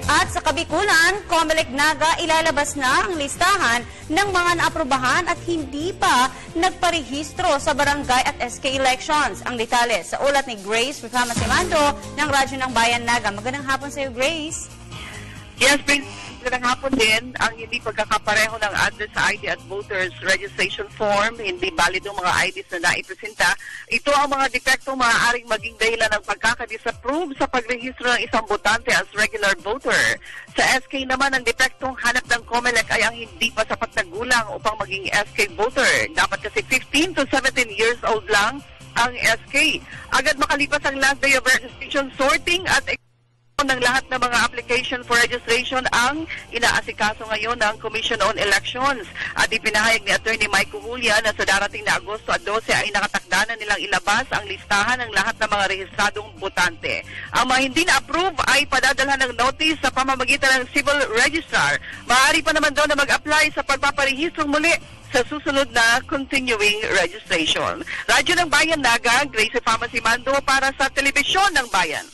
At sa Kabikulan, Comelec Naga ilalabas na ang listahan ng mga naaprubahan at hindi pa nagparehistro sa barangay at SK elections. Ang detalye sa ulat ni Grace Ricamasimando ng Radyo ng Bayan Naga. Magandang hapon sa iyo, Grace. Yes, magandang hapon din. Ang hindi pagkakapareho ng address sa ID at voters registration form, hindi valid ang mga IDs na naipresenta. Ito ang mga depektong maaaring maging dahilan ng pagkakadisapprove sa pagrehistro ng isang botante as regular voter. Sa SK naman, ang depektong hanap ng Comelec ay ang hindi pa sapat na gulang upang maging SK voter. Dapat kasi 15 to 17 years old lang ang SK. Agad makalipas ang last day of registration, sorting at ng lahat ng mga application for registration ang inaasikaso ngayon ng Commission on Elections. At ipinahayag ni Attorney Mike Julia na sa darating na Agosto at 12 ay nakatakda na nilang ilabas ang listahan ng lahat ng mga rehistradong botante. Ang mga hindi na-approve ay padadalhan ng notice sa pamamagitan ng Civil Registrar. Maaari pa naman daw na mag-apply sa pagpaparehistrong muli sa susunod na continuing registration. Radyo ng Bayan Naga, Grace Ricamasimando para sa Telebisyon ng Bayan.